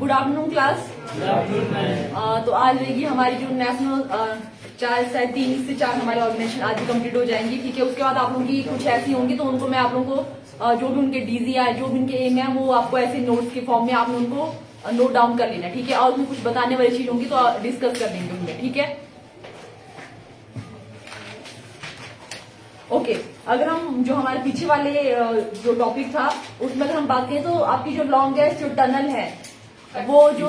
Good afternoon class. तो आज रहेगी हमारी जो नेशनल 3 से 4 हमारे ऑर्गेनाइजेशन आज ही कंप्लीट हो जाएंगी, ठीक है। उसके बाद आप लोगों की कुछ ऐसी होंगी तो उनको मैं आप लोगों को जो भी उनके डीजी है, जो भी उनके एम है, वो आपको ऐसे नोट्स के फॉर्म में आपने उनको नोट डाउन कर लेना, ठीक है। और उनमें कुछ बताने वाली चीज होंगी तो डिस्कस कर लेंगे उनमें, ठीक है। ओके अगर हम जो हमारे पीछे वाले जो टॉपिक था उसमें अगर हम बात करें तो आपकी जो लॉन्गेस्ट जो टनल है वो जो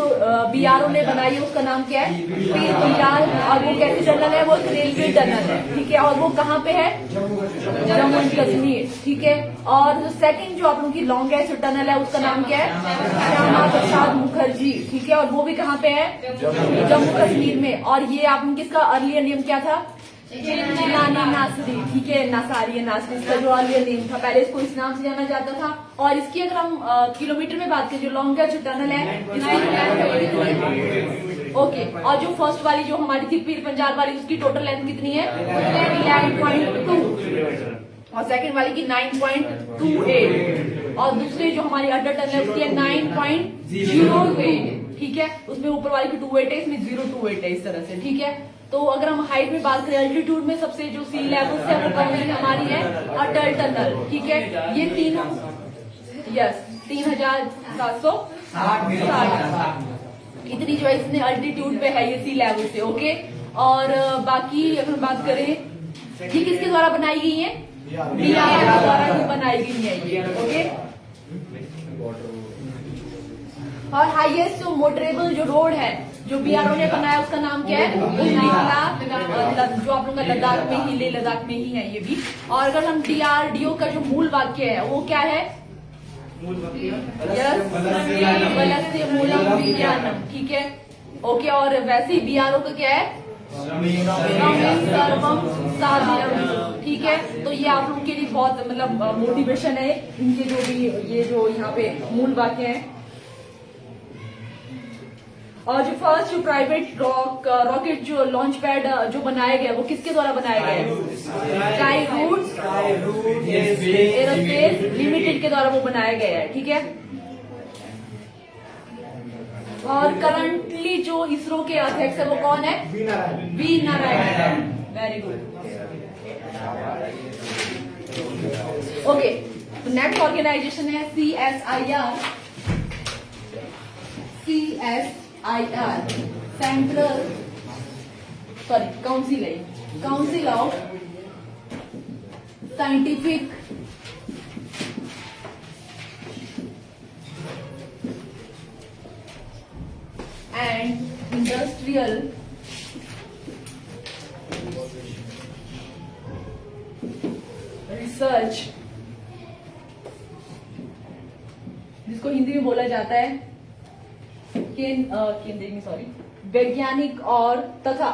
बीआरओ ने बनाई है उसका नाम क्या है, बीआर। और वो कैसी टनल है, वो रेलवे टनल है, ठीक है। और वो कहाँ पे है, जम्मू एंड कश्मीर, ठीक है। और जो सेकंड जो आप लोगों की लॉन्गेस्ट टनल है उसका नाम क्या है, श्यामा प्रसाद मुखर्जी, ठीक है। और वो भी कहाँ पे है, जम्मू कश्मीर में। और ये आप लोगों की इसका अर्लियर नेम क्या था, जिलानी नासरी, ठीक है। नासारी नासरी इसका जो अर्लियर नेम था, पहले इसको इस नाम से जाना जाता था। और इसकी अगर हम किलोमीटर में बात करें, जो लॉन्गेस्ट जो टनल है ओके। और जो फर्स्ट वाली जो हमारी थी पीर पंजाब वाली, उसकी टोटल लेंथ कितनी है, 9.2। और सेकंड वाली की 9.28। और दूसरी जो हमारी अडर टनल है उसकी है 9.08, ठीक है। उसमें ऊपर वाली की 28 है, इसमें 028 है, इस तरह से, ठीक है। तो अगर हम हाइट में बात करें, अल्टीट्यूड में सबसे जो सी लेवल से वो कौन सी हमारी है, अटल टनल, ठीक है। ये तीनों 3760 इतनी जो है इसने अल्टीट्यूड पे है, ये सी लेवल से, ओके। और बाकी अगर हम बात करें ये किसके द्वारा बनाई गई है, बीआर के द्वारा ही बनाई गई है ये, ओके। और हाईएस्ट जो मोटरेबल जो रोड है जो बीआरओ ने बनाया उसका नाम क्या है, जो आप लोगों का लद्दाख में ही, लेह लद्दाख में ही है ये भी। और अगर हम डीआरडीओ का जो मूल वाक्य है वो क्या है, वलस्य मूलम विज्ञानम, ठीक है, ओके। और वैसे ही बीआरओ का क्या है, सर्वम साधनम, ठीक है। तो ये आप लोगों के लिए बहुत मतलब मोटिवेशन है इनके जो भी ये जो यहाँ पे मूल वाक्य है। और जो फर्स्ट जो प्राइवेट रॉकेट जो लॉन्च पैड जो बनाया गया वो किसके द्वारा बनाया गया है, स्काई रूट्स एरोस्पेस लिमिटेड के द्वारा वो बनाया गया है, ठीक है। और करंटली जो इसरो के अध्यक्ष है वो कौन है, V Narayan, very good, okay. तो नेक्स्ट ऑर्गेनाइजेशन है CSIR, central council of scientific and industrial research, जिसको हिंदी में बोला जाता है वैज्ञानिक और तथा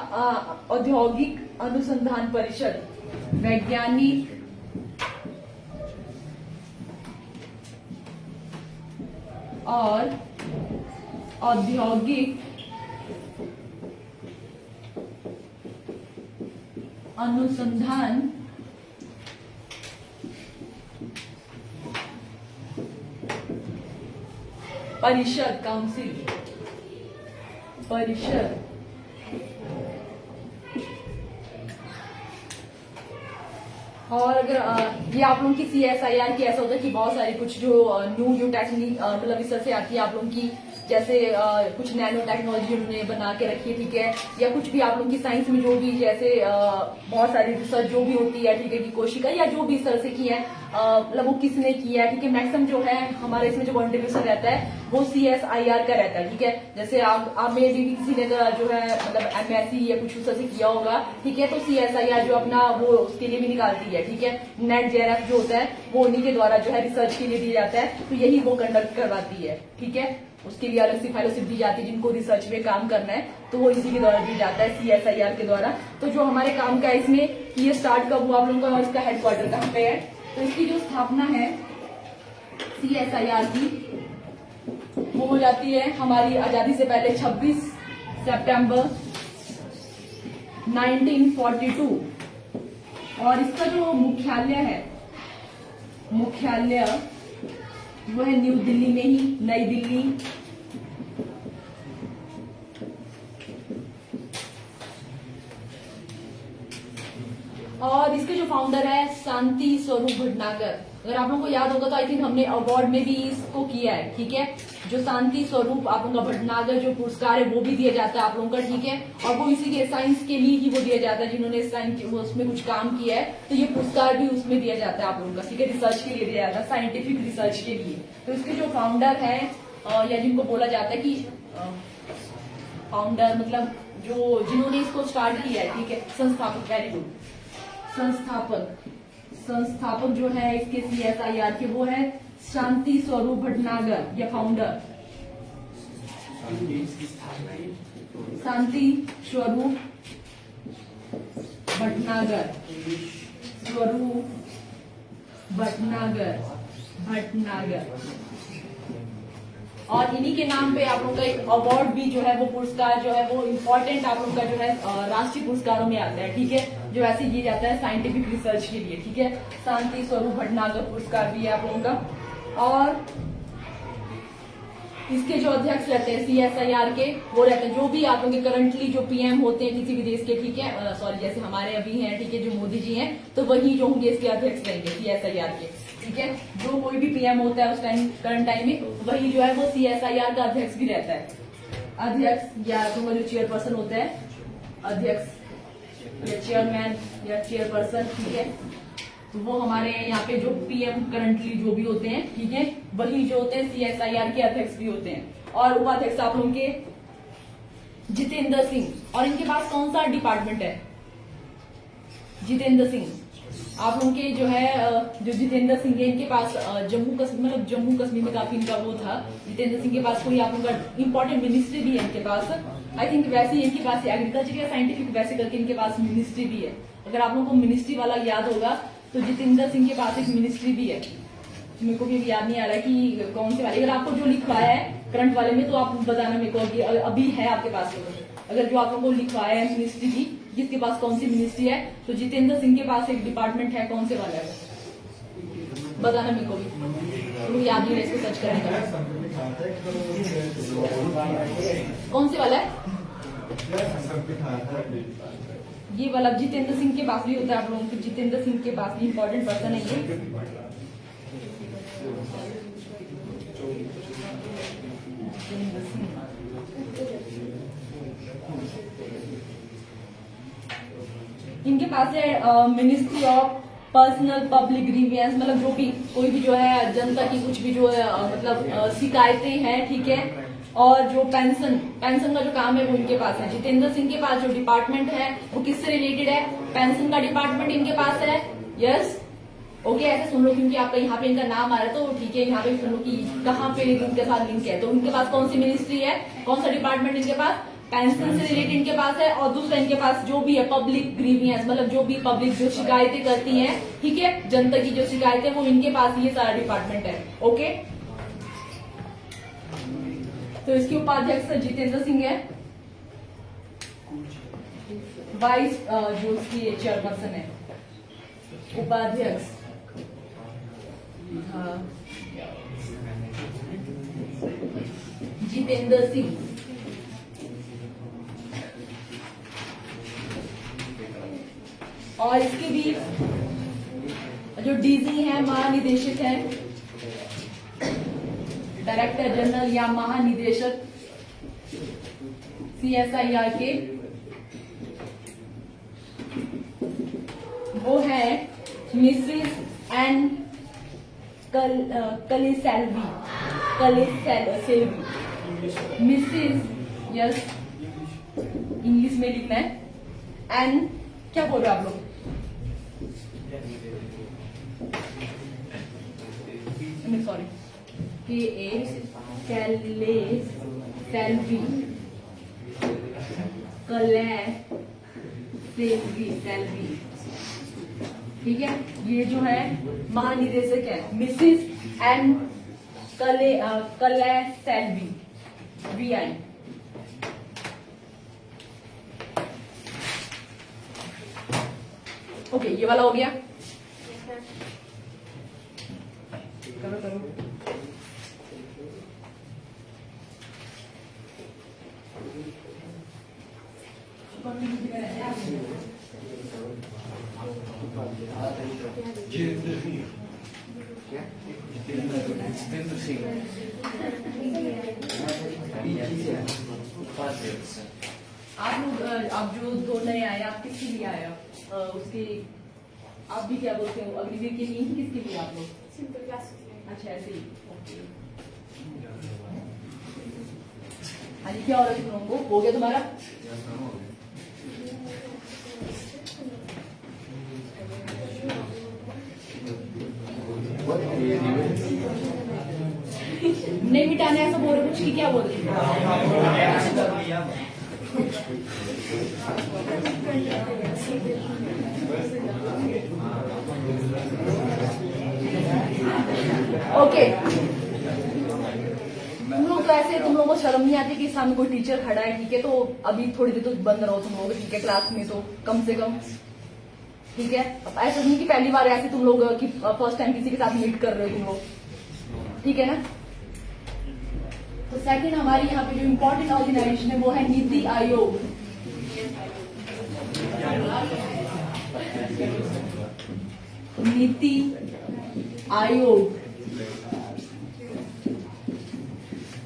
औद्योगिक अनुसंधान परिषद, वैज्ञानिक और औद्योगिक अनुसंधान परिषद, काउंसिल परिषद। और अगर ये आप लोगों की CSIR की ऐसा होता है कि बहुत सारी कुछ जो न्यू टेक्निक मतलब इस तरह से आती है आप लोगों की, जैसे कुछ नैनो टेक्नोलॉजी उन्होंने बना के रखी है, ठीक है। या कुछ भी आप लोगों की साइंस में जो भी जैसे बहुत सारी रिसर्च जो भी होती है, ठीक है, की कोशिका या जो भी इस तरह से की है मतलब वो किसने किया है, ठीक है। मैक्सिमम जो है हमारे इसमें जो कॉन्ट्रीब्यूशन रहता है वो CSIR का रहता है, ठीक है। जैसे आप में भी किसी ने जो है मतलब MSc या कुछ उस तरह से किया होगा, ठीक है। तो CSIR जो अपना वो उसके लिए भी निकालती है, ठीक है। नेट JRF जो होता है वो उन्हीं के द्वारा जो है रिसर्च के लिए दिया जाता है, तो यही वो कंडक्ट करवाती है, ठीक है। उसके लिए अलग सी फेलोशिप दी जाती है, जिनको रिसर्च में काम करना है तो वो इसी के द्वारा दिया जाता है, CSIR के द्वारा। तो जो हमारे काम का इसमें ये स्टार्ट कब हुआ आप लोगों का, और इसका हेडक्वार्टर कहाँ पे है, तो इसकी जो स्थापना है CSIR की वो हो जाती है हमारी आजादी से पहले 26 सितंबर 1942। और इसका जो मुख्यालय वो है न्यू दिल्ली में ही, नई दिल्ली, शांति स्वरूप भटनागर, अगर आप लोगों को याद होगा तो आई थिंक हमने अवार्ड में भी इसको किया है, ठीक है। जो शांति स्वरूप आप लोगों का भटनागर जो पुरस्कार है वो भी दिया जाता है आप लोगों का, ठीक है। और वो इसी के साइंस के लिए ही वो दिया जाता है, जिन्होंने साइंस उसमें कुछ काम किया है तो ये पुरस्कार भी उसमें दिया जाता है आप लोगों का, ठीक है। रिसर्च के लिए दिया जाता है, साइंटिफिक रिसर्च के लिए। तो इसके जो फाउंडर है या जिनको बोला जाता है कि फाउंडर मतलब जो जिन्होंने इसको स्टार्ट किया है, ठीक है, संस्थापक, वेरी गुड, संस्थापक जो है इसके CSIR के वो है शांति स्वरूप भटनागर या फाउंडर शांति स्वरूप भटनागर, भटनागर। और इन्हीं के नाम पे आप लोग का एक अवार्ड भी जो है वो पुरस्कार जो है वो इम्पोर्टेंट आप लोग का जो है राष्ट्रीय पुरस्कारों में आता है, ठीक है, जो ऐसे दिया जाता है साइंटिफिक रिसर्च के लिए, ठीक है। शांति स्वरूप भटनागर पुरस्कार भी है आप लोगों का। और इसके जो अध्यक्ष रहते हैं CSIR के, वो रहते हैं जो भी आप लोगों के करंटली जो PM होते हैं किसी भी देश के, ठीक है, सॉरी जैसे हमारे अभी हैं, ठीक है, जो मोदी जी हैं, तो वही जो होंगे इसके अध्यक्ष रहेंगे CSIR के, ठीक है। जो कोई भी PM होता है उस टाइम करंट टाइम में, वही जो है वो CSIR का अध्यक्ष भी रहता है। अध्यक्ष या तो जो चेयरपर्सन होता है, अध्यक्ष या चेयरमैन या चेयरपर्सन, ठीक है, तो वो हमारे यहाँ पे जो PM करंटली जो भी होते हैं, ठीक है, वही जो होते हैं CSIR के अध्यक्ष भी होते हैं। और उपाध्यक्ष आप लोगों के जितेंद्र सिंह, और इनके पास कौन सा डिपार्टमेंट है? जितेंद्र सिंह आप लोगों के जो है जो जितेंद्र सिंह है इनके पास जम्मू कश्मीर में काफी इनका वो था। जितेंद्र सिंह के पास कोई आप लोगों का इंपॉर्टेंट मिनिस्ट्री भी है इनके पास, आई थिंक वैसे ही इनके पास एग्रीकल्चर या साइंटिफिक वैसे करके इनके पास मिनिस्ट्री भी है। अगर आप लोगों को मिनिस्ट्री वाला याद होगा तो जितेंद्र सिंह के पास एक मिनिस्ट्री भी है, मेरे को भी याद नहीं आ रहा कि कौन से वाले। अगर आपको जो लिखवाया है करंट वाले में तो आप बताना मेरे को, अभी है आपके पास, अगर जो आप लोगों को लिखवाया है मिनिस्ट्री की, जिसके पास कौन सी मिनिस्ट्री है, तो जितेंद्र सिंह के पास एक डिपार्टमेंट है, कौन से वाला है बताना मेरे को भी, तो याद नहीं है, इसको सर्च करेंगे। कौन से वाला है ये वाला? जितेंद्र सिंह के पास भी होता है आप लोगों को, जितेंद्र सिंह के पास भी इंपॉर्टेंट पर्सन है ये। इनके पास है ministry of personnel public grievance, मतलब जो भी कोई भी जो है जनता की कुछ भी जो है मतलब शिकायतें हैं, ठीक है। और जो पेंशन का जो काम है वो इनके पास है। जितेंद्र सिंह के पास जो डिपार्टमेंट है वो किससे रिलेटेड है? पेंशन का डिपार्टमेंट इनके पास है। यस, ओके, ऐसे सुन लो क्योंकि आपका यहाँ पे इनका नाम आ रहा है तो ठीक है, यहाँ पे सुन लो कि कहाँ पे इनके साथ लिंक है। तो इनके पास कौन सी मिनिस्ट्री है, कौन सा डिपार्टमेंट इनके पास? पेंशन से रिलेटेड इनके पास है। और दूसरा इनके पास जो भी है पब्लिक ग्रीवियंस, मतलब जो भी पब्लिक जो शिकायतें करती है, ठीक है, जनता की जो शिकायतें, वो इनके पास ये सारा डिपार्टमेंट है। ओके, तो इसके उपाध्यक्ष जितेंद्र सिंह है, वाइस जो उसकी चेयरपर्सन है उपाध्यक्ष जितेंद्र सिंह। और इसके भी जो DG है, महानिदेशक है, डायरेक्टर जनरल या महानिदेशक CSIR के, वो है Mrs N Kalaiselvi, Mrs, yes English में लिखना है। एन क्या बोल रहे हो आप लोग? सॉरी, सेल्वी, ठीक है। ये जो है महानिदेशक है मिसेस एन कलेसेल्वी, VI। ओके, ये वाला हो गया। करो जितेंद्र सिंह। आप लोग आप जो दो नए आए आप किसके लिए आए उसके आप भी क्या बोलते हो अग्निवीर के लिए किसके लिए आप लोग सिंपल क्लास अच्छा ऐसे ही ओके हाँ जी क्या हो रहा है तुम लोगों को हो गया तुम्हारा नहीं मिटाने ऐसा बोल रहे कुछ की क्या बोल रहे ओके तुम लोग तो ऐसे तुम लोगों को शर्म नहीं आती कि सामने कोई टीचर खड़ा है ठीक है तो अभी थोड़ी देर तो बंद रहो तुम लोग ठीक है क्लास में तो कम से कम ठीक है ऐसा नहीं कि पहली बार ऐसे तुम लोग कि फर्स्ट टाइम किसी के साथ मीट कर रहे हो तुम लोग ठीक है ना तो सेकंड हमारी यहाँ पे जो इम्पोर्टेंट ऑर्गेनाइजेशन है वो है नीति आयोग नीति आयोग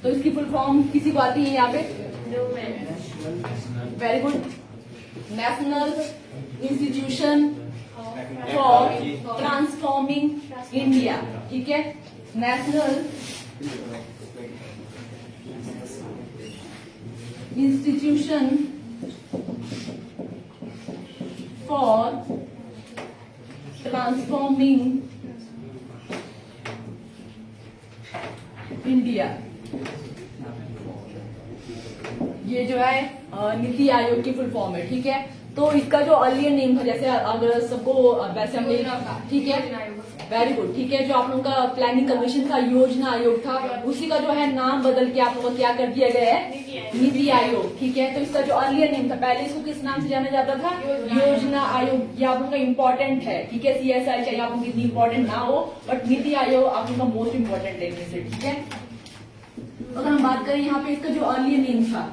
तो इसकी फुल फॉर्म किसी को आती है यहाँ पे very good national institution for transforming India ठीक है national institution for transforming India ये जो है नीति आयोग की फुल फॉर्म है ठीक है तो इसका जो अर्लियर नेम था जैसे अगर सबको वैसे हम ठीक है वेरी गुड ठीक है जो आप लोगों का प्लानिंग कमीशन था योजना आयोग था उसी का जो है नाम बदल के आप लोगों का क्या कर दिया गया है नीति आयोग ठीक है तो इसका जो अर्लियर नेम था पहले इसको किस नाम से जाना जाता था योजना आयोग ये आप लोगों का इम्पोर्टेंट है ठीक है CSI चाहिए आप लोगों की इतनी इम्पोर्टेंट ना हो बट नीति आयोग आप लोगों का मोस्ट इम्पोर्टेंट है इनमें से ठीक है अगर हम बात करें यहाँ पे इसका जो अर्लियर नेम था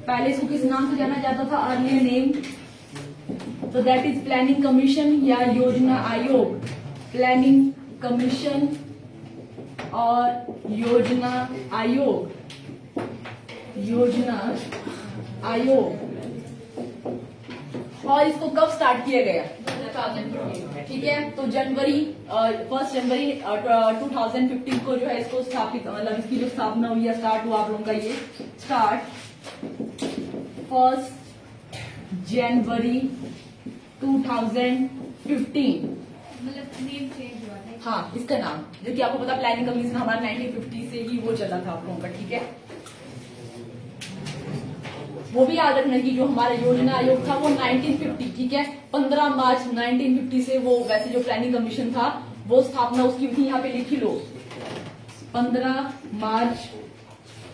पहले इसको किस नाम से जाना जाता था अर्लियर नेम तो दैट इज प्लानिंग कमीशन या योजना आयोग प्लानिंग कमीशन और योजना आयोग और इसको कब स्टार्ट किया गया ठीक है तो जनवरी 1 जनवरी 2015 को जो है इसको स्थापित मतलब इसकी जो स्थापना हुई या स्टार्ट हुआ आप लोगों का ये स्टार्ट 1 जनवरी 2015 मतलब नेम चेंज हुआ था हाँ इसका नाम जो कि आपको पता प्लानिंग कमीशन हमारा 1950 से ही वो चला था आप लोगों का ठीक है वो भी याद रखना कि जो हमारा योजना आयोग था वो 1950 ठीक है 15 मार्च 1950 से वो वैसे जो प्लानिंग कमीशन था वो स्थापना उसकी थी यहाँ पे लिखी लो 15 मार्च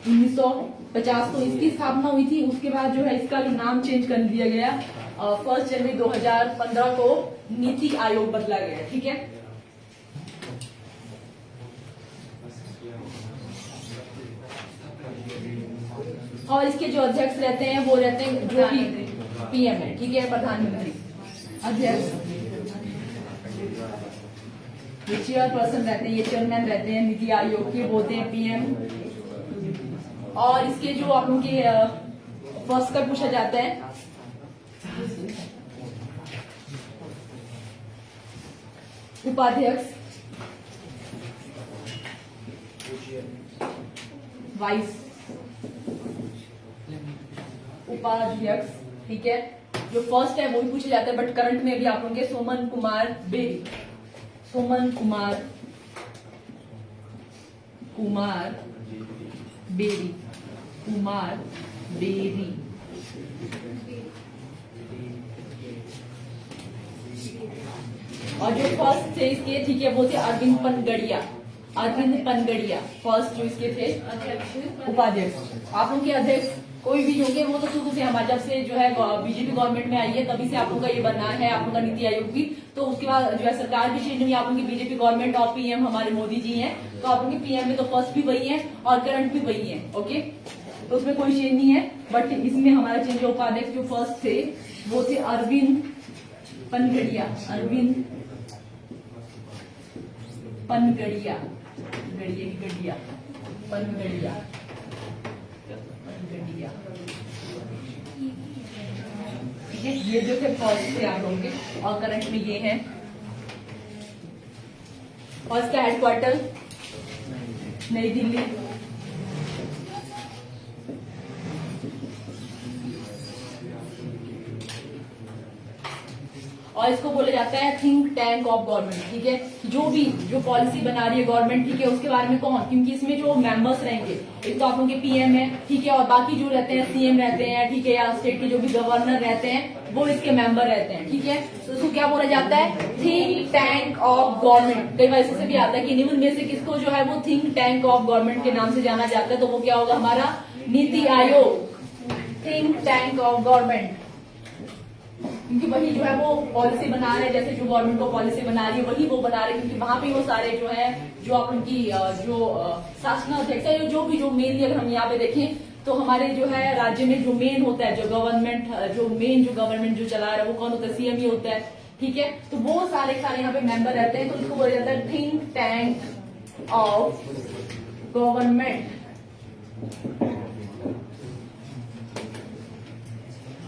1950 तो इसकी स्थापना हुई थी उसके बाद जो है इसका जो नाम चेंज कर दिया गया 1 जनवरी 2015 को नीति आयोग बदला गया ठीक है और इसके जो अध्यक्ष रहते हैं वो रहते हैं जो भी PM है ठीक है प्रधानमंत्री अध्यक्ष ये चेयरपर्सन रहते हैं ये चेयरमैन रहते हैं नीति आयोग के बोलते हैं PM और इसके जो आप लोगों के फर्स्ट का पूछा जाता है उपाध्यक्ष वाइस उपाध्यक्ष ठीक है जो फर्स्ट है वो भी पूछा जाता है बट करंट में भी आप लोगों के सोमन कुमार बेरी और जो फर्स्ट थे इसके ठीक है वो थे अरविंद पनगड़िया फर्स्ट जो इसके थे उपाध्यक्ष आप लोगों के अध्यक्ष कोई भी होंगे वो तो शुरू से हमारे जब से जो है बीजेपी गवर्नमेंट में आई है तभी से आप लोगों का ये बनना है आप लोगों का नीति आयोग भी तो उसके बाद जो है सरकार भी चेंज हुई आप लोगों की बीजेपी गवर्नमेंट और PM हमारे मोदी जी हैं तो आप लोगों के PM में तो फर्स्ट भी वही है और करंट भी वही है ओके तो उसमें कोई चेंज नहीं है बट इसमें हमारा चेंज उपाध्यक्ष जो फर्स्ट थे वो थे अरविंद पनगड़िया, अरविंद पनगड़िया, गड़िया की गड़िया, पनगड़िया, पनगड़िया। ठीक है, ये जो थे फर्स्ट थे आप लोगों के, और करंट में ये है। और इसका हेडक्वार्टर नई दिल्ली। और इसको बोला जाता है थिंक टैंक ऑफ गवर्नमेंट। ठीक है, जो पॉलिसी बना रही है गवर्नमेंट, ठीक है, उसके बारे में कौन, क्योंकि इसमें जो मेंबर्स रहेंगे, एक तो आप लोगों के पीएम है, ठीक है, और बाकी जो रहते हैं सीएम रहते हैं, ठीक है, या स्टेट के जो भी गवर्नर रहते हैं वो इसके मेंबर रहते हैं। ठीक है, तो इसको क्या बोला जाता है, थिंक टैंक ऑफ गवर्नमेंट। कई बार इससे भी आता है कि निम्न में से किसको जो है वो थिंक टैंक ऑफ गवर्नमेंट के नाम से जाना जाता है, तो वो क्या होगा हमारा NITI Aayog, think tank of government. क्योंकि वही जो है वो पॉलिसी बना रहे हैं, जैसे जो गवर्नमेंट को पॉलिसी बना रही है वही वो बना रहे हैं, क्योंकि वहां पे वो सारे जो है जो आप उनकी जो शासनाध्यक्ष है, जो मेनली अगर हम यहाँ पे देखें तो हमारे जो है राज्य में जो मेन होता है, जो गवर्नमेंट जो चला रहा है वो कौन होता है, सीएम ही होता है। ठीक है, तो वो सारे यहाँ पे मेंबर रहते हैं, तो इसको बोला जाता है थिंक टैंक ऑफ गवर्नमेंट।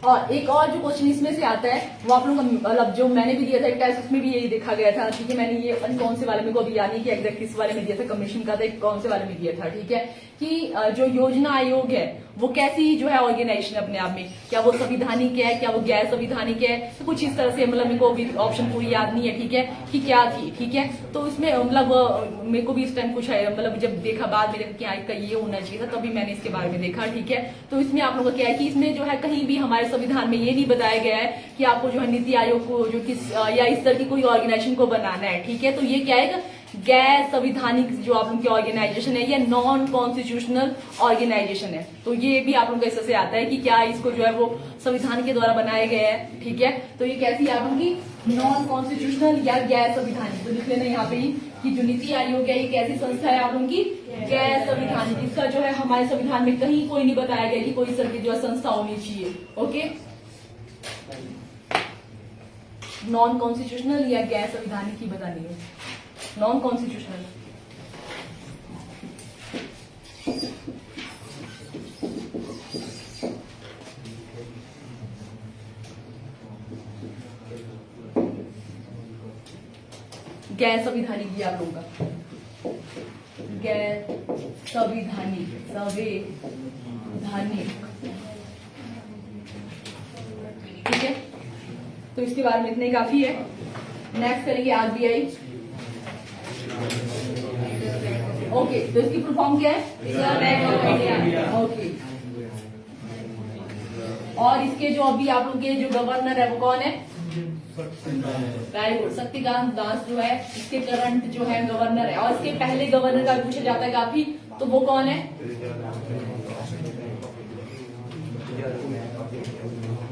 और एक और जो क्वेश्चन इसमें से आता है वो आप लोगों का मतलब जो मैंने भी दिया था एक टेस्ट, उसमें भी यही देखा गया था। ठीक है, मैंने ये कौन से वाले में को अभी याद नहीं किया एग्जैक्ट किस वाले में दिया था, कमीशन का था, एक कौन से वाले में दिया था। ठीक है, कि जो योजना आयोग है वो कैसी जो है ऑर्गेनाइजेशन अपने आप में, क्या वो संविधानिक है, क्या वो गैर संविधानिक है, तो कुछ इस तरह से, मतलब मेरे को भी ऑप्शन पूरी याद नहीं है। ठीक है, कि क्या थी। ठीक है, तो इसमें मतलब मेरे को भी इस टाइम कुछ है, मतलब जब देखा बाद में देखा कि ये होना चाहिए था, तभी मैंने इसके बारे में देखा। ठीक है, तो इसमें आप लोगों का क्या है कि इसमें जो है कहीं भी हमारे संविधान में ये नहीं बताया गया है कि आपको जो है नीति आयोग को जो किस या इस तरह की कोई ऑर्गेनाइजेशन को बनाना है। ठीक है, तो ये क्या है, गैर संविधानिक जो आप लोगों की ऑर्गेनाइजेशन है, या नॉन कॉन्स्टिट्यूशनल ऑर्गेनाइजेशन है। तो ये भी आप लोगों को इससे आता है कि क्या इसको जो है वो संविधान के द्वारा बनाया गया है। ठीक है, तो ये कैसी आप लोगों की नॉन कॉन्स्टिट्यूशनल या गैर संविधानिक, तो लिख लेना यहाँ पे ही कि जो नीति आयोग है ये कैसी संस्था है आप लोगों की, गैर संविधानिक। इसका जो है हमारे संविधान में कहीं कोई नहीं बताया गया कि कोई इस तरह की जो है संस्था होनी चाहिए। ओके, नॉन कॉन्स्टिट्यूशनल या गैर संविधानिक ही बतानी है, नॉन कॉन्स्टिट्यूशनल। गैर संविधानिक भी आप लोगों का, गैर संविधानिक, ठीक है, तो इसके बारे में इतने ही काफी है। नेक्स्ट करेंगे आरबीआई। ओके, तो इसकी फुल फॉर्म क्या है, reserve Bank of India. Okay, और इसके जो अभी आप लोग के जो गवर्नर है वो कौन है, वेरी गुड, शक्तिकांत दास जो है इसके करंट जो है गवर्नर है। और इसके पहले गवर्नर का पूछा जाता है काफी, तो वो कौन है,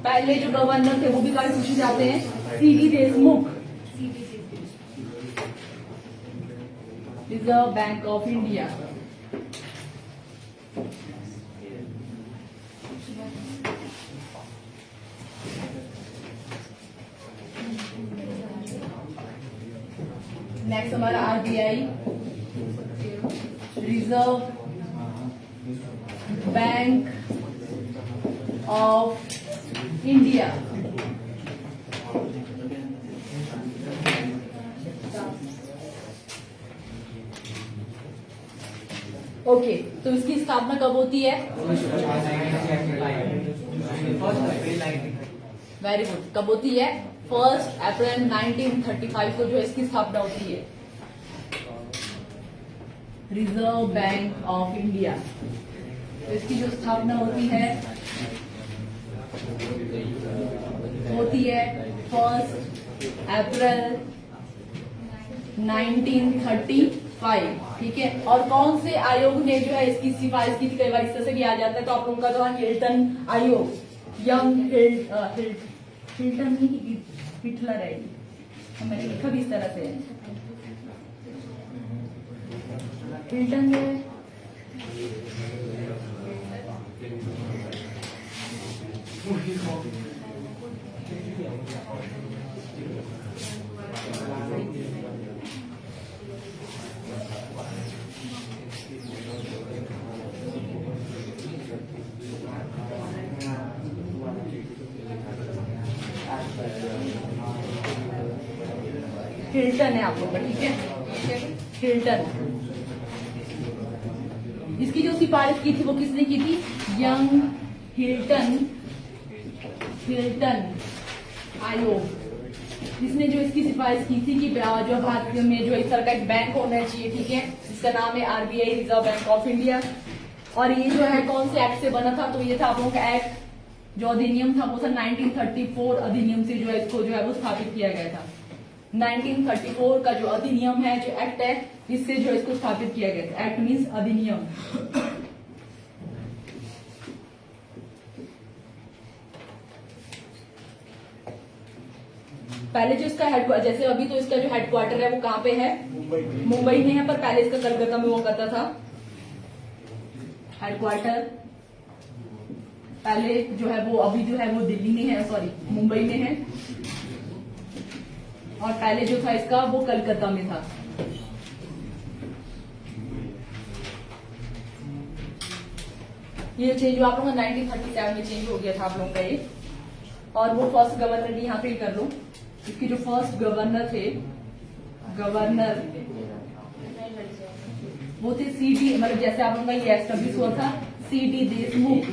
पहले जो गवर्नर थे वो भी काफी पूछे जाते हैं, CV Deshmukh, Reserve Bank of India. Next हमारा RBI, Reserve Bank of India. Okay, तो इसकी स्थापना कब होती है, वेरी गुड, कब होती है, 1 अप्रैल 1935 को जो इसकी स्थापना होती है, रिजर्व बैंक ऑफ इंडिया। तो इसकी जो स्थापना होती है 1 अप्रैल 1935। ठीक है, और कौन से आयोग ने जो है इसकी सिफारिश की थी, कई बार इस तरह से भी आ जाता है, तो आप लोगों का जो है हिल्टन आयोग, यंग हिल्टन नहीं, हिटलर है, मैंने लिखा भी इस तरह से, हिल्टन है, हिल्टन है आप लोगों का, ठीक है, हिल्टन। इसकी जो सिफारिश की थी वो किसने की थी? यंग हिल्टन आयोग, जिसने जो इसकी सिफारिश की थी कि जो भारत में जो इस तरह का एक बैंक होना चाहिए, ठीक है, इसका नाम है RBI, Reserve Bank of India. और ये जो है कौन से एक्ट से बना था? तो ये था आप लोगों का एक्ट, जो अधिनियम था वो था 1934 अधिनियम से जो है इसको जो है वो स्थापित किया गया था। 1934 का जो अधिनियम है, जो एक्ट है, इससे जो इसको स्थापित किया गया था। एक्ट मीन्स अधिनियम। पहले जो इसका हेडक्वार्टर, जैसे अभी तो इसका जो हेडक्वार्टर है वो कहाँ पे है? मुंबई में है, पर पहले इसका कलकत्ता में हुआ करता था हेडक्वार्टर। पहले जो है वो, अभी जो है वो दिल्ली में है, सॉरी मुंबई में है, और पहले जो था इसका वो कलकत्ता में था। ये चेंज आप लोगों का 1937 में चेंज हो गया था आप लोगों का ये। और वो फर्स्ट गवर्नर यहाँ पे कर लो, इसके जो फर्स्ट गवर्नर थे, गवर्नर वो थे सीडी, मतलब जैसे आप लोगों का ये एस्टेब्लिश हुआ था, सीडी देशमुख।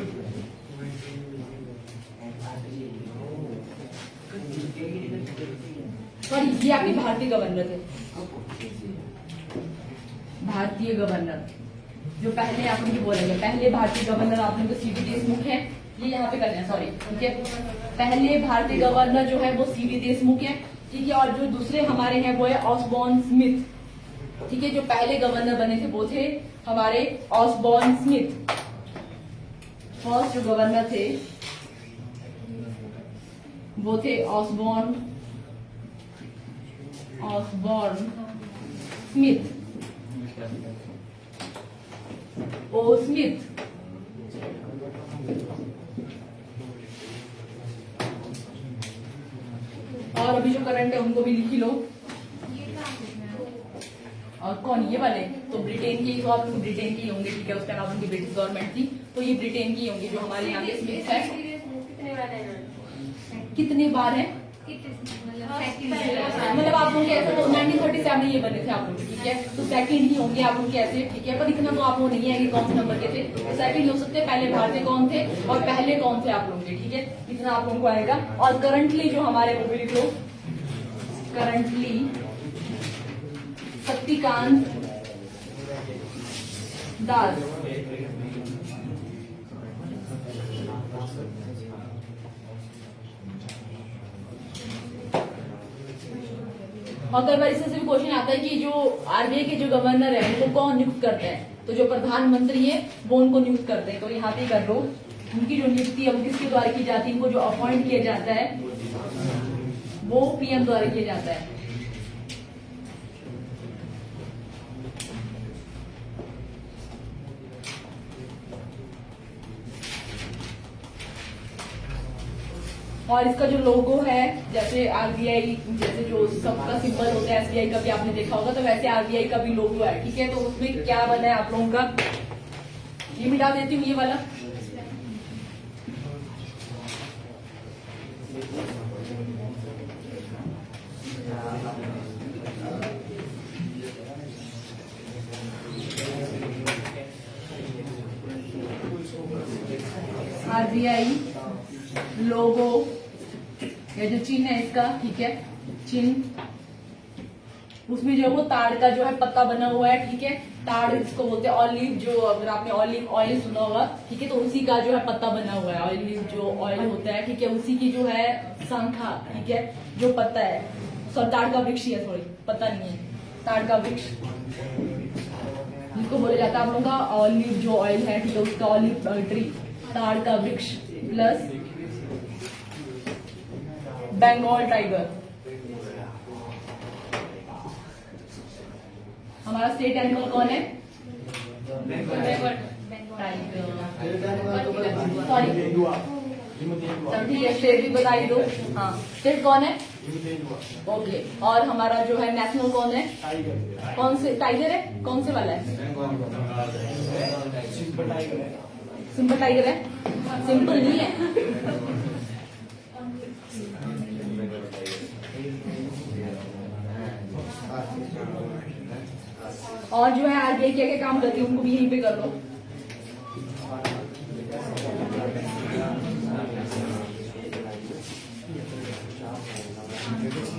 और ये आपके भारतीय गवर्नर थे, भारतीय गवर्नर जो पहले आप लोग बोलेंगे, पहले भारतीय गवर्नर आप लोग सीडी देशमुख है, ये यहाँ पे करना है, सॉरी, ठीक है। पहले भारतीय गवर्नर जो है वो सीडी देशमुख है, ठीक है। और जो दूसरे हमारे हैं वो है ऑसबॉर्न स्मिथ, ठीक है। जो पहले गवर्नर बने थे वो थे हमारे ऑसबॉर्न स्मिथ। फर्स्ट जो गवर्नर थे वो थे ऑसबॉर्न स्मिथ, ओ स्मिथ। और अभी जो करंट है उनको भी लिखी लो। और कौन? ये वाले तो ब्रिटेन के, तो आप लोग ब्रिटेन के ही होंगे, ठीक है। उसका नाम उनकी ब्रिटिश गवर्नमेंट थी, तो ये ब्रिटेन की होंगी जो हमारे यहाँ पे स्मिथ है। कितने बार है? मतलब आप लोग कैसे, तो 1937 में ये बने थे आप लोग, ठीक है। तो सेकंड ही होंगे आप लोग कैसे, ठीक है। पर इतना तो आप लोग नहीं है कि कौन से नंबर के थे, तो सेकंड हो सकते हैं। पहले भारतीय कौन थे और पहले कौन थे आप लोग के, ठीक है। इतना आप लोगों को आएगा। और करंटली जो हमारे वो भी लिख लो, करंटली शक्तिकांत दास। और कई बार इससे भी क्वेश्चन आता है कि जो आरबीआई के जो गवर्नर है उनको कौन नियुक्त करते हैं? तो जो प्रधानमंत्री है वो उनको नियुक्त करते हैं। तो यहाँ पे कर लो, उनकी जो नियुक्ति है वो किसके द्वारा की जाती है? इनको जो अपॉइंट किया जाता है वो पीएम द्वारा किया जाता है। और इसका जो लोगो है, जैसे आरबीआई, जैसे जो सबका सिंबल होता है एसबीआई का भी आपने देखा होगा, तो वैसे आरबीआई का भी लोगो है, ठीक है। तो उसमें क्या बना है आप लोगों का? ये मिटा देती हूँ, ये वाला। आरबीआई लोगो, ये जो चिन्ह है इसका, ठीक है, चिन्ह, उसमें जो है वो ताड़ का जो है पत्ता बना हुआ है, ठीक है। ताड़ इसको बोलते हैं ऑलिव, जो अगर आपने ऑलिव ऑयल सुना होगा, ठीक है, तो उसी का जो है पत्ता बना हुआ है। ऑलिव जो ऑयल होता है, ठीक है, उसी की जो है शाखा, ठीक है, जो पत्ता है, ताड़ का वृक्ष है, सॉरी पता नहीं है, ताड़ का वृक्ष जिसको बोला जाता है आप लोगों का ऑलिव जो ऑयल है, ठीक है, उसका ऑलिव ट्री, ताड़ का वृक्ष प्लस बंगाल टाइगर। हमारा स्टेट एनिमल कौन है? सॉरी, ठीक है, स्टेट भी बताइए दो। हाँ, स्टेट कौन है? ओके। और हमारा जो है नेशनल कौन है? कौन से टाइगर है? कौन से वाला है? सिंपल टाइगर है, सिंपल नहीं है। और जो है आरबीआई क्या क्या काम करती है उनको भी यहीं पे कर लो।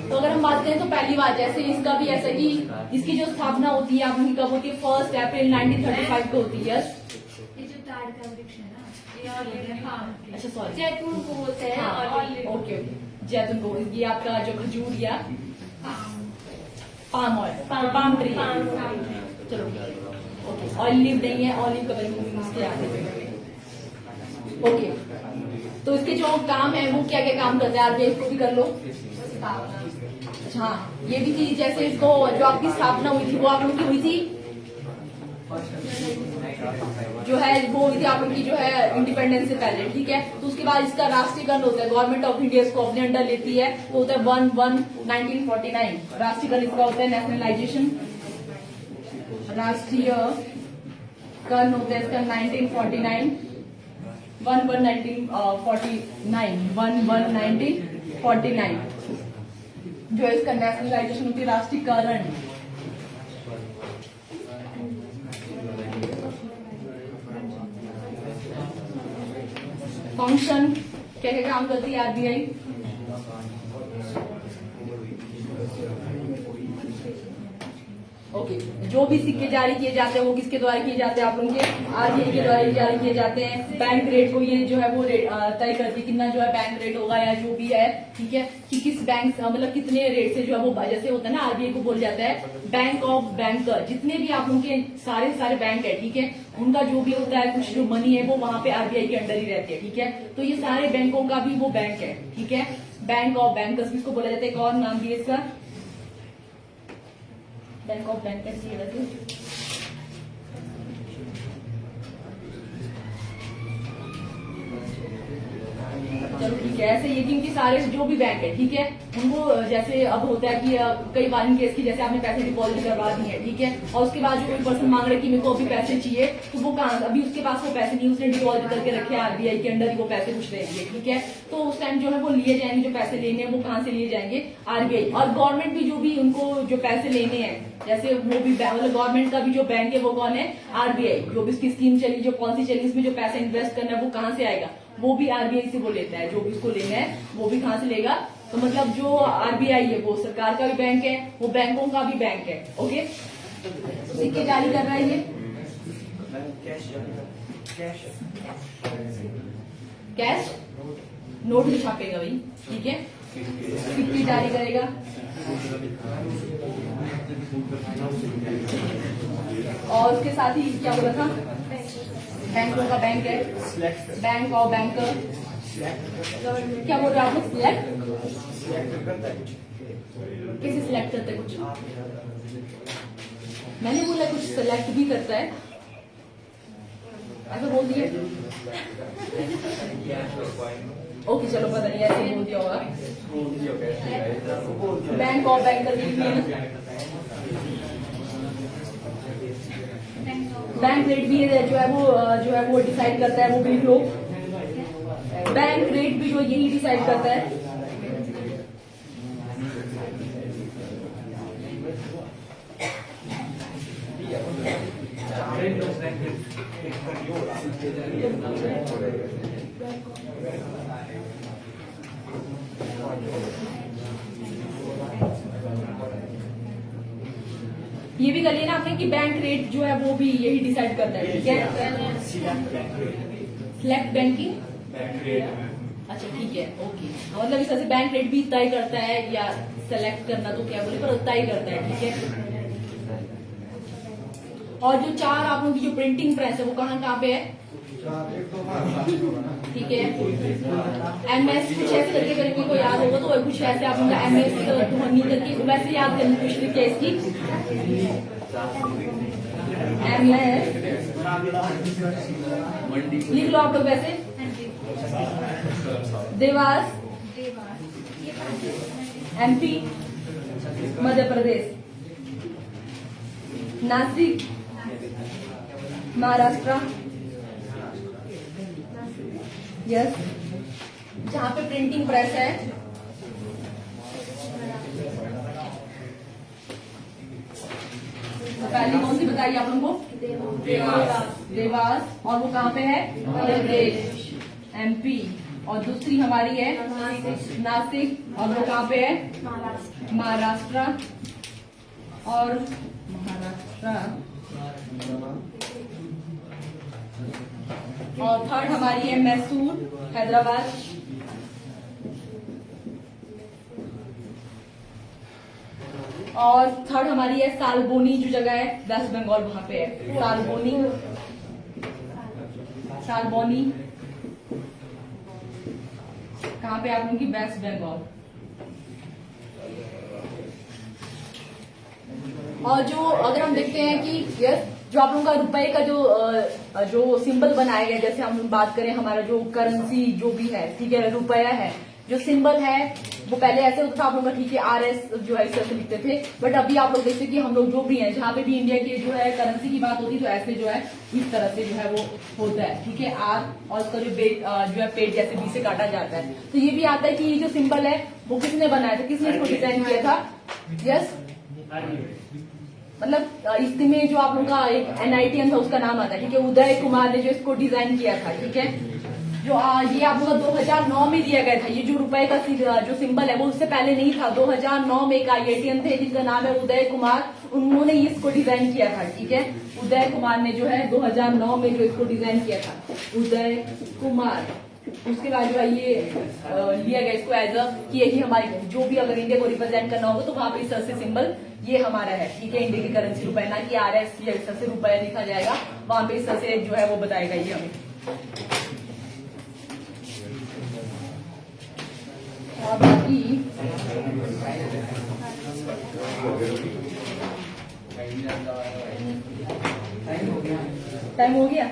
तो अगर हम बात करें तो पहली बात जैसे इसका भी ऐसा कि इसकी जो स्थापना होती है आपकी कब होती है 1 अप्रैल 1935 को होती है। ये जो ताड़ का वृक्ष है ना, ये ऑलिव पाम ट्री। अच्छा सॉरी जैतून को बोलते हैं हाँ, ऑलिव ओके ओके जैतून को ये आपका जो खजूर या palm. Palm oil palm tree है। चलो ओके ऑलिव नहीं है, ऑलिव का वैल्यू इसके आगे ओके। तो इसके जो काम है वो क्या क्या काम करते हैं आरबीआई को भी कर लो। अच्छा हाँ ये भी थी जैसे इसको जो आपकी स्थापना हुई थी वो आप लोग की हुई थी जो है वो हुई थी आप लोग की जो है इंडिपेंडेंस से पहले, ठीक है। तो उसके बाद इसका राष्ट्रीयकरण होता है, गवर्नमेंट ऑफ इंडिया इसको अपने अंडर लेती है तो होता है 1/1/1949 राष्ट्रीयकरण इसका होता है, नेशनलाइजेशन राष्ट्रीयकरण होता है इसका 1949 1/1/1949 जो है इसका नेशनलाइजेशन होती है, राष्ट्रीयकरण। फंक्शन क्या क्या काम करती है आरबीआई। ओके जो भी सिक्के जारी किए जाते हैं वो किसके द्वारा किए जाते हैं आप लोगों के आरबीआई के द्वारा जारी किए जाते हैं। बैंक रेट को ये जो है वो तय करती है कितना जो है बैंक रेट होगा या जो भी है, ठीक है, कि किस बैंक मतलब कितने रेट से जो है वो जैसे होता है ना आरबीआई को बोल जाता है बैंक ऑफ बैंकर, जितने भी आप लोगों के सारे बैंक है, ठीक है, उनका जो भी होता है कुछ जो मनी है वो वहां पे आरबीआई के अंडर ही रहती है, ठीक है। तो ये सारे बैंकों का भी वो बैंक है, ठीक है, बैंक ऑफ बैंकर्स इसको बोला जाता है। एक और नाम भी है इसका बैंक ऑफ बैंकर्स ये रहती है। चलो ठीक है, ऐसे ये कि इनके सारे जो भी बैंक है, ठीक है, उनको जैसे अब होता है कि कई बार इन केस की जैसे आपने पैसे डिपॉजिट करवा दिए हैं, ठीक है, और उसके बाद जो कोई पर्सन मांग रहे कि मेरे को अभी पैसे चाहिए तो वो कहाँ अभी उसके पास वो पैसे नहीं, उसने डिपॉजिट करके रखे आरबीआई के अंडर ही वो पैसे कुछ रहेंगे, ठीक है। तो उस टाइम जो है वो लिए जाएंगे, जो पैसे लेने हैं वो कहाँ से लिए जाएंगे आरबीआई। और गवर्नमेंट भी जो भी उनको जो पैसे लेने हैं जैसे वो भी मतलब गवर्नमेंट का भी जो बैंक है वो कौन है आरबीआई। जो भी इसकी स्कीम चली जो पॉलिसी चली इसमें जो पैसा इन्वेस्ट करना है वो कहाँ से आएगा, वो भी आरबीआई से वो लेता है। जो भी उसको लेना है वो भी कहाँ से लेगा, तो मतलब जो आरबीआई है वो सरकार का भी बैंक है, वो बैंकों का भी बैंक है, ओके। सिक्के जारी कर रहा है ये कैश नोट भी छापेगा भाई, ठीक है, सिक्के जारी करेगा। और उसके साथ ही क्या बोला था, बैंकों का बैंक है, बैंक ऑफ बैंकर। क्या बोल रहे हैं आप लोग, सिलेक्ट कैसे सिलेक्ट करते हैं, कुछ मैंने बोला कुछ सिलेक्ट भी करता है ऐसा बोल दिया। ओके चलो पता नहीं ऐसे बोल दिया होगा। Bank of banker bank rate भी जो है वो डिसाइड करता है, वो भी लोग बैंक रेट भी जो यही डिसाइड करता है। ये भी कर लिया ना आपने कि बैंक रेट जो है वो भी यही डिसाइड करता है, ठीक है। सिलेक्ट बैंकिंग अच्छा ठीक है ओके, मतलब इस तरह से बैंक रेट भी तय करता है या सेलेक्ट करना तो क्या बोले पर तय करता है, ठीक है। और जो चार आप लोगों की जो प्रिंटिंग प्रेस है वो कहाँ पे है, ठीक है। एमएस कुछ ऐसे करके करके को याद होगा तो कुछ ऐसे आप लोग एमएस ध्वनि करके वैसे याद करने की कोशिश किया इसकी एमएस लिख लो आप लोग वैसे। Dewas MP Madhya Pradesh, Nashik Maharashtra, yes. जहां पे प्रिंटिंग प्रेस है पहली कौन सी बताइए आप लोगों को? देवास। और वो कहाँ पे है? मध्य प्रदेश, MP। और दूसरी हमारी है नासिक। और वो कहाँ पे है? महाराष्ट्र। और महाराष्ट्र। और थर्ड हमारी है मैसूर, हैदराबाद। और थर्ड हमारी है सालबोनी, जो जगह है वेस्ट बंगाल, वहां पे है सालबोनी। सालबोनी कहाँ पे आप लोगों की? वेस्ट बंगाल। और जो अगर हम देखते हैं कि यस, जो आप लोगों का रुपए का जो सिंबल बनाया गया, जैसे हम बात करें हमारा जो करेंसी जो भी है, ठीक है, रुपया है, जो सिंबल है वो पहले ऐसे होता था आप लोगों का, ठीक है, RS जो है इस तरह से लिखते थे। बट अभी आप लोग देखते हैं कि हम लोग जो भी हैं, जहाँ पे भी इंडिया की जो है करेंसी की बात होती है, तो ऐसे जो है इस तरह से जो है वो होता है, ठीक है, R। और उसका जो है पेट जैसे B से काटा जाता है। तो ये भी आता है कि ये जो सिंबल है वो किसने बनाया था, किसने इसको डिजाइन किया था? यस, मतलब इसमें जो आप लोगों का एक NITN था उसका नाम आता है, ठीक है, उदय कुमार ने जो इसको डिजाइन किया था, ठीक है। जो ये आप लोग का 2009 में दिया गया था। ये जो रुपए का जो सिंबल है वो उससे पहले नहीं था। 2009 में एक IITN थे जिनका नाम है उदय कुमार, उन्होंने इसको डिजाइन किया था, ठीक है। उदय कुमार ने जो है 2009 में जो इसको डिजाइन किया था, उदय कुमार। उसके बाद जो है ये लिया गया इसको एज अ कि यही हमारी, जो भी अगर इंडिया को रिप्रेजेंट करना होगा तो वहां पे इस तरह से सिंबल ये हमारा है, ठीक है, इंडिया की करेंसी रुपए, ना कि RS या इस तरह से रुपया लिखा जाएगा, वहां पे इस तरह से जो है वो बताएगा ये हमें। और बाकी टाइम हो गया।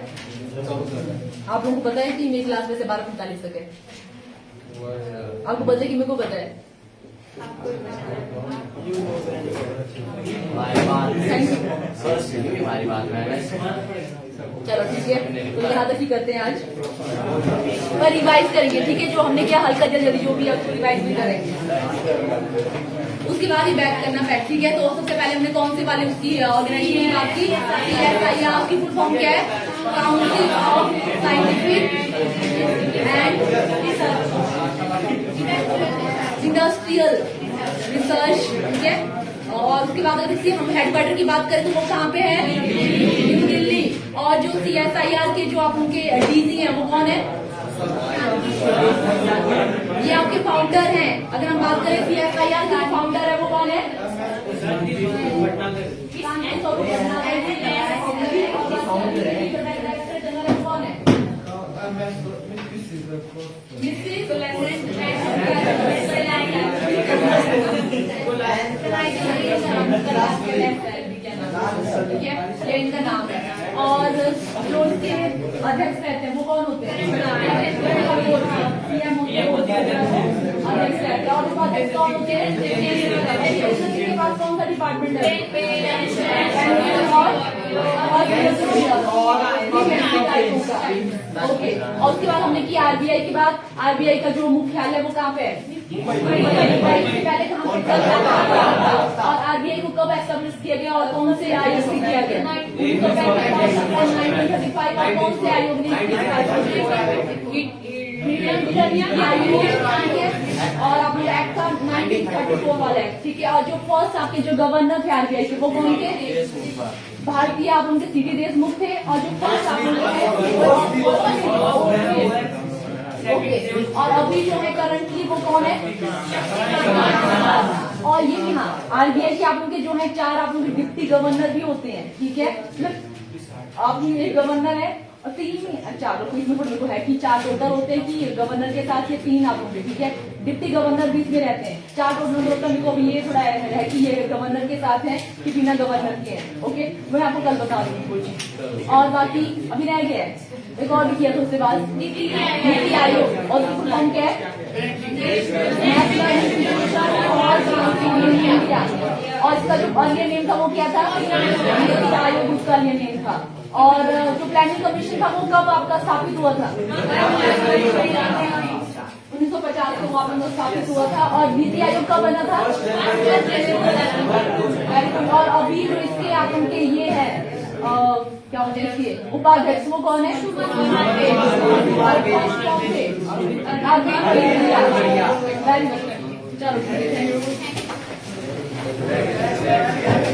आप लोगों को पता है कि मेरी क्लास में से 12:45 तक है। आपको पता है कि मेरे को पता है? चलो ठीक है, तो यहाँ तक ही करते हैं आज। पर रिवाइज करेंगे, ठीक है, जो हमने किया हल्का जल्दी जो भी है उसको रिवाइज भी करेंगे, उसके बाद ही बैक करना बैक, ठीक है। तो सबसे पहले हमने कौन से वाले उसकी ऑर्गेनाइजेशन की बात की? CSIR की फुल फॉर्म क्या है? Council of scientific and industrial research, ठीक है। और उसके बाद अगर इसकी हम हेडक्वार्टर की बात करें तो वो कहाँ पे है? न्यू दिल्ली। और जो CSIR के जो आप उनके DG हैं वो कौन है? ये आपके फाउंडर हैं। अगर हम बात करें CSIR के फाउंडर है वो कौन है? कौन है? ये इनका नाम है। और जो इसके अध्यक्ष रहते हैं वो कौन होते हैं? CM होते हैं, अध्यक्ष रहते हैं। और उपाध्यक्ष कौन होते हैं? के पास कौन सा डिपार्टमेंट है? ओके। और उसके बाद हमने की RBI की बात। RBI का जो मुख्यालय वो कहाँ पे है? पहले कहाँ पे था? और RBI को कब एस्टेब्लिश किया गया और कौन से आयोग से किया गया? 1935 और कौन से आयोग ने? और आप लोग एक्ट था 1934 वाला एक्ट, ठीक है। और जो फर्स्ट आपके जो गवर्नर थे RBI के वो कौन थे? भारतीय आप उनके सीटी देशमुख थे। और जो फर्स्ट आप ओके। और अभी जो है करंटली वो कौन है? और ये भी हाँ, RBI के आप लोग के जो है 4 आप लोग के डिप्टी गवर्नर भी होते हैं, ठीक है। मतलब आप एक गवर्नर है और 3 4 इसमें है कि 4 टोटल होते हैं कि गवर्नर के साथ ये 3 आप लोग, ठीक है। डिप्टी गवर्नर बीच में रहते हैं। 4 टोटल होता है। मेरे को अभी ये थोड़ा है कि ये गवर्नर के साथ है कि बिना गवर्नर के हैं, ओके। मैं आपको कल बता दूंगी कोई चीज। और बाकी अभी रह गया है एक और भी किया था उसके बाद नीति आयोग। और फुल फॉर्म क्या है? और इसका जो अर्लियर नेम था वो क्या था? नीति आयोग उसका अर्लियर नेम था। और जो प्लानिंग कमीशन था वो कब आपका स्थापित हुआ था? 1950 को आप लोगों को स्थापित हुआ था, और नीति आयोग का बना था। Very good। और अभी जो इसके आप लोगों के ये है क्या होते हैं इसके उपाध्यक्ष, वो कौन है? Very good. चलो, थैंक यू।